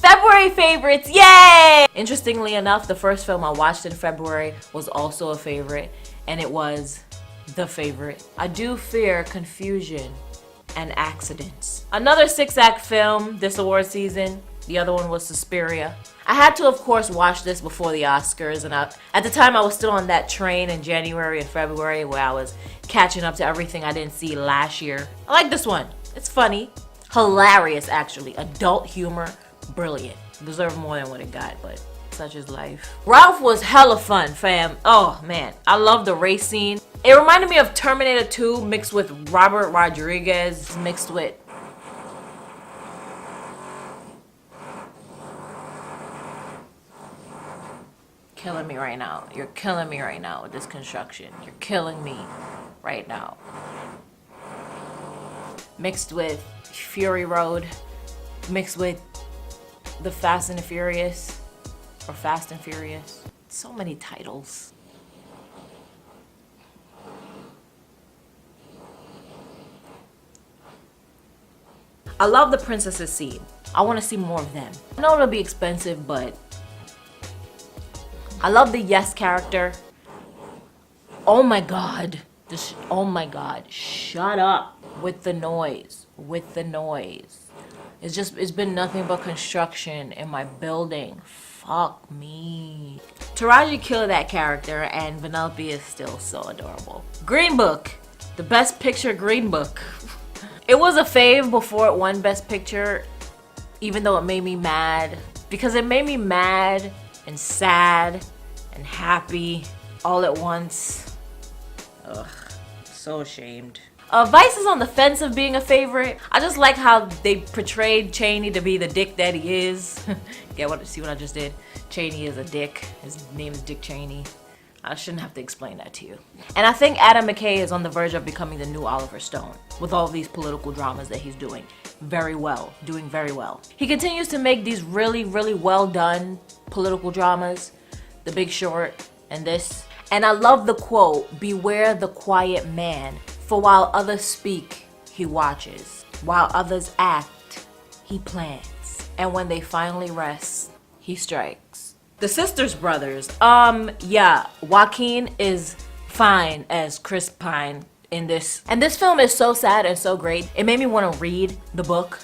February favorites, yay! Interestingly enough, the first film I watched in February was also a favorite, and it was The Favorite. I do fear confusion and accidents. Another 6-act film this award season. The other one was Suspiria. I had to, of course, watch this before the Oscars, and at the time I was still on that train in January and February where I was catching up to everything I didn't see last year. I like this one. It's funny. Hilarious, actually. Adult humor. Brilliant. Deserved more than what it got, but such is life. Ralph was hella fun, fam. Oh, man. I love the race scene. It reminded me of Terminator 2 mixed with Robert Rodriguez, mixed with... Killing me right now. You're killing me right now with this construction. You're killing me right now. Mixed with Fury Road, mixed with the Fast and the Furious, or Fast and Furious. So many titles. I love the princesses scene. I want to see more of them. I know it'll be expensive, but I love the Yes character. Oh my god. Oh my god. Shut up with the noise. With the noise. It's been nothing but construction in my building. Fuck me. Taraji killed that character, and Vanellope is still so adorable. Green Book. The Best Picture Green Book. It was a fave before it won Best Picture, even though it made me mad. Because it made me mad and sad and happy all at once. Ugh, so ashamed. Vice is on the fence of being a favorite. I just like how they portrayed Chaney to be the dick that he is. See what I just did? Chaney is a dick. His name is Dick Cheney. I shouldn't have to explain that to you. And I think Adam McKay is on the verge of becoming the new Oliver Stone with all these political dramas that he's doing very well, doing very well. He continues to make these really, really well done political dramas. The Big Short and this. And I love the quote, "Beware the quiet man, for while others speak, he watches. While others act, he plans. And when they finally rest, he strikes." The Sisters Brothers. Yeah, Joaquin is fine as Chris Pine in this. And this film is so sad and so great. It made me want to read the book.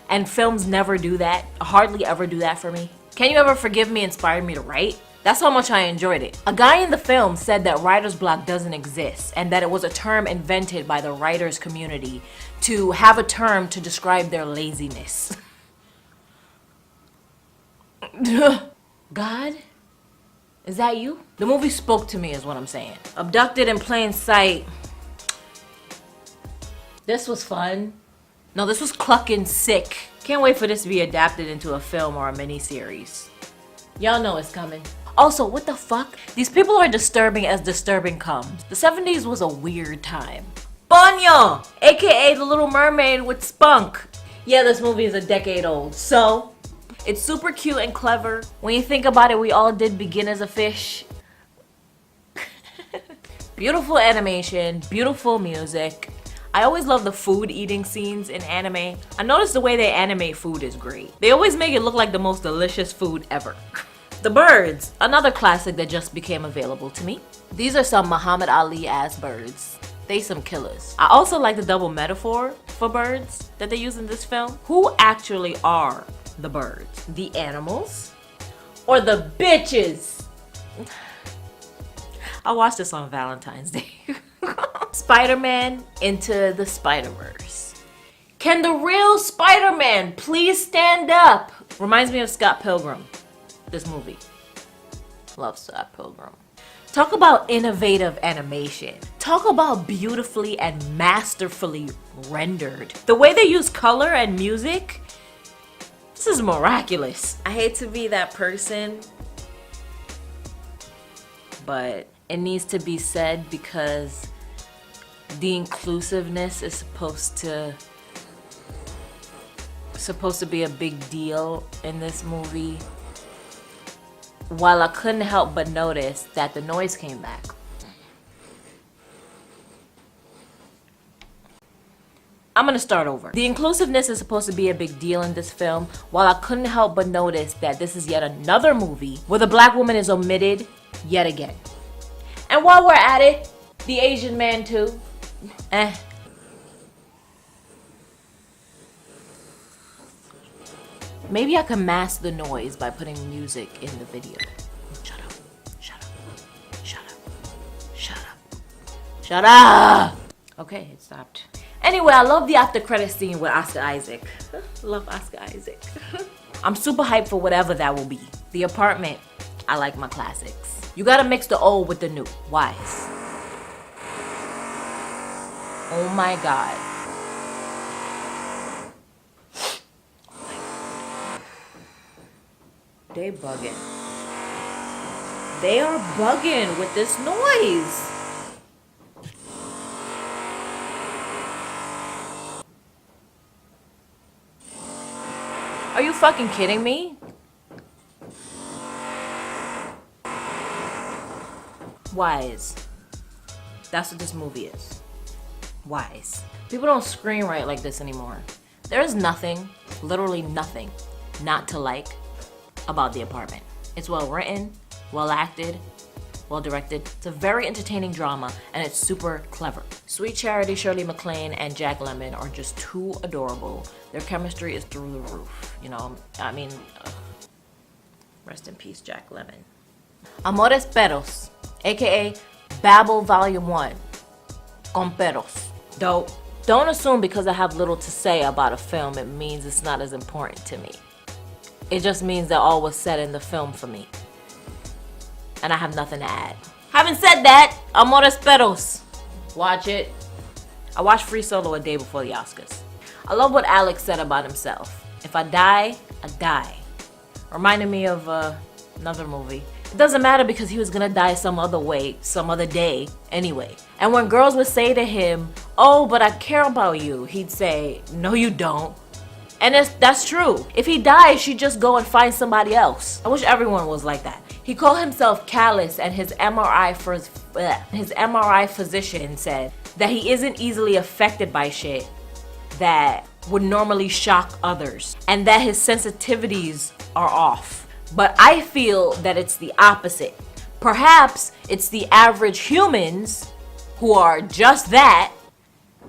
And films never do that. Hardly ever do that for me. Can You Ever Forgive Me inspired me to write. That's how much I enjoyed it. A guy in the film said that writer's block doesn't exist and that it was a term invented by the writers community to have a term to describe their laziness. God? Is that you? The movie spoke to me is what I'm saying. Abducted in Plain Sight. This was fun. No, this was clucking sick. Can't wait for this to be adapted into a film or a miniseries. Y'all know it's coming. Also, what the fuck? These people are disturbing as disturbing comes. The 70s was a weird time. Ponyo! AKA The Little Mermaid with spunk. Yeah, this movie is a decade old, so it's super cute and clever. When you think about it, we all did begin as a fish. Beautiful animation, beautiful music. I always love the food eating scenes in anime. I noticed the way they animate food is great. They always make it look like the most delicious food ever. The Birds, another classic that just became available to me. These are some Muhammad Ali ass birds. They some killers. I also like the double metaphor for birds that they use in this film. Who actually are the birds? The animals or the bitches? I watched this on Valentine's Day. Spider-Man Into the Spider-Verse. Can the real Spider-Man please stand up? Reminds me of Scott Pilgrim. This movie. Love Scott Pilgrim. Talk about innovative animation. Talk about beautifully and masterfully rendered. The way they use color and music, this is miraculous. I hate to be that person, but it needs to be said because the inclusiveness is supposed to be a big deal in this movie. While I couldn't help but notice that the noise came back. I'm gonna start over. The inclusiveness is supposed to be a big deal in this film, while I couldn't help but notice that this is yet another movie where the black woman is omitted yet again. And while we're at it, the Asian man too. Maybe I can mask the noise by putting music in the video. Shut up. Shut up. Shut up. Shut up. Shut up! Okay, it stopped. Anyway, I love the after credit scene with Oscar Isaac. Love Oscar Isaac. I'm super hyped for whatever that will be. The apartment, I like my classics. You gotta mix the old with the new. Wise. Oh my god. They bugging. They are bugging with this noise. Are you fucking kidding me? Wise. That's what this movie is. Wise. People don't screenwrite like this anymore. There is nothing, literally nothing, not to like about The Apartment. It's well written, well acted, well directed. It's a very entertaining drama, and it's super clever. Sweet Charity, Shirley MacLaine, and Jack Lemmon are just too adorable. Their chemistry is through the roof. You know, I mean, rest in peace, Jack Lemmon. Amores Perros, aka Babel Volume 1. Con Perros. Dope. Don't assume because I have little to say about a film, it means it's not as important to me. It just means that all was said in the film for me. And I have nothing to add. Having said that, Amores Perros. Watch it. I watched Free Solo a day before the Oscars. I love what Alex said about himself. If I die, I die. Reminded me of another movie. It doesn't matter because he was gonna die some other way, some other day, anyway. And when girls would say to him, "Oh, but I care about you," he'd say, "No, you don't." And that's true. If he dies, she'd just go and find somebody else. I wish everyone was like that. He called himself callous, and his MRI physician said that he isn't easily affected by shit that would normally shock others, and that his sensitivities are off. But I feel that it's the opposite. Perhaps it's the average humans who are just that,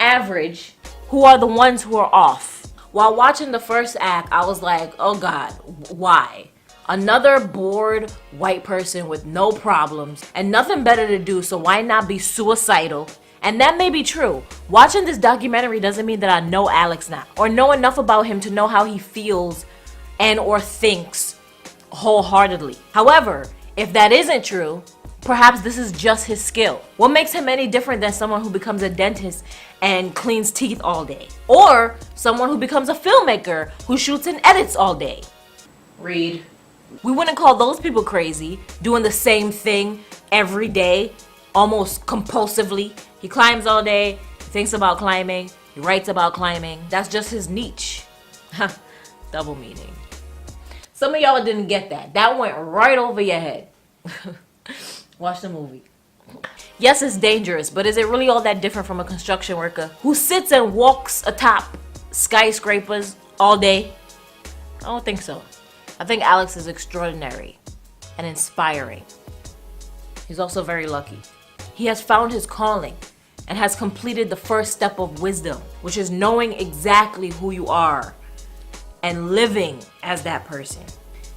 average, who are the ones who are off. While watching the first act, I was like, oh God, why? Another bored white person with no problems and nothing better to do, so why not be suicidal? And that may be true. Watching this documentary doesn't mean that I know Alex now, or know enough about him to know how he feels and or thinks wholeheartedly. However, if that isn't true, perhaps this is just his skill. What makes him any different than someone who becomes a dentist and cleans teeth all day? Or someone who becomes a filmmaker who shoots and edits all day? Read. We wouldn't call those people crazy, doing the same thing every day, almost compulsively. He climbs all day, he thinks about climbing, he writes about climbing. That's just his niche. Double meaning. Some of y'all didn't get that. That went right over your head. Watch the movie. Yes, it's dangerous, but is it really all that different from a construction worker who sits and walks atop skyscrapers all day? I don't think so. I think Alex is extraordinary and inspiring. He's also very lucky. He has found his calling and has completed the first step of wisdom, which is knowing exactly who you are and living as that person.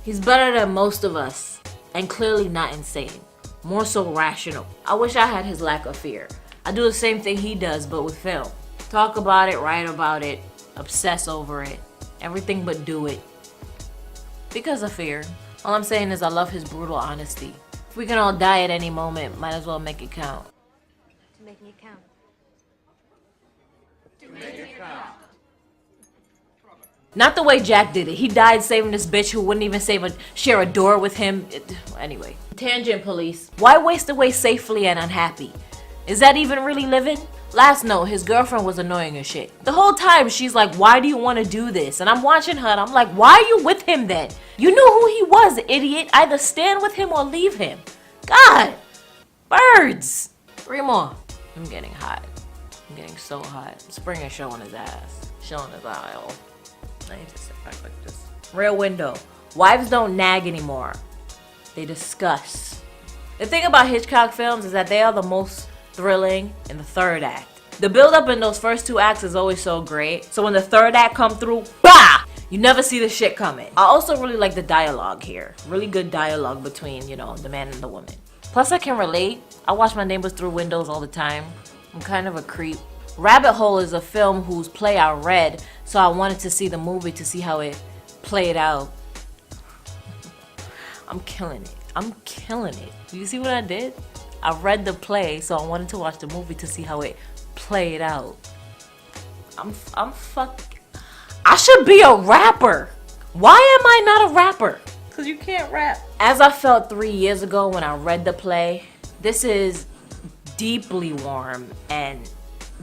He's better than most of us and clearly not insane, more so rational. I wish I had his lack of fear. I do the same thing he does, but with film. Talk about it, write about it, obsess over it, everything but do it. Because of fear. All I'm saying is I love his brutal honesty. If we can all die at any moment, might as well make it count. To make it count. To make it count. Not the way Jack did it. He died saving this bitch who wouldn't even share a door with him. Anyway. Tangent police. Why waste away safely and unhappy? Is that even really living? Last note, his girlfriend was annoying as shit. The whole time she's like, why do you want to do this? And I'm watching her and I'm like, why are you with him then? You knew who he was, idiot. Either stand with him or leave him. God. Birds. 3 more. I'm getting hot. I'm getting so hot. Springer showing his ass. Showing his aisle. I need to sit back like this. Rear Window. Wives don't nag anymore. They discuss. The thing about Hitchcock films is that they are the most thrilling in the third act. The build-up in those first 2 acts is always so great. So when the third act come through, bah! You never see the shit coming. I also really like the dialogue here. Really good dialogue between, the man and the woman. Plus I can relate. I watch my neighbors through windows all the time. I'm kind of a creep. Rabbit Hole is a film whose play I read, so I wanted to see the movie to see how it played out. I'm killing it. I'm killing it. Do you see what I did? I read the play, so I wanted to watch the movie to see how it played out. I should be a rapper. Why am I not a rapper? Because you can't rap. As I felt 3 years ago when I read the play, this is deeply warm and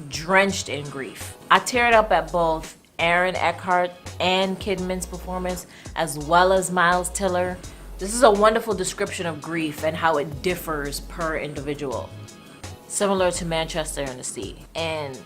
drenched in grief. I teared up at both Aaron Eckhart and Kidman's performance, as well as Miles Tiller. This is a wonderful description of grief and how it differs per individual. Similar to Manchester in the Sea. And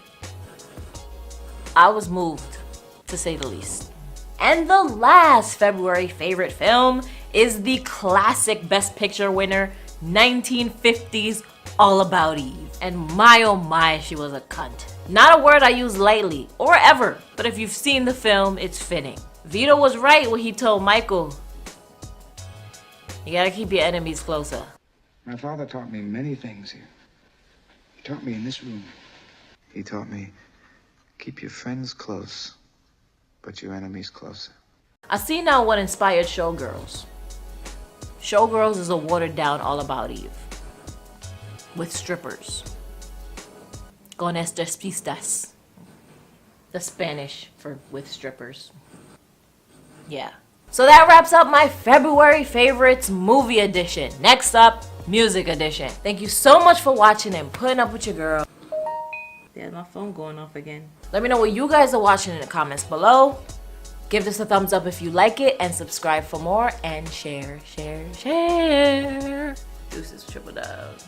I was moved, to say the least. And the last February favorite film is the classic Best Picture winner, 1950's All About Eve. And my oh my, she was a cunt. Not a word I use lightly, or ever, but if you've seen the film, it's fitting. Vito was right when he told Michael, you gotta keep your enemies closer. My father taught me many things here. He taught me in this room. He taught me, keep your friends close, but your enemies closer. I see now what inspired Showgirls. Showgirls is a watered down All About Eve. With strippers. Con estas pistas. The Spanish for with strippers. Yeah. So that wraps up my February favorites movie edition. Next up, music edition. Thank you so much for watching and putting up with your girl. There's my phone going off again. Let me know what you guys are watching in the comments below. Give this a thumbs up if you like it and subscribe for more and share. Deuces, triple dub.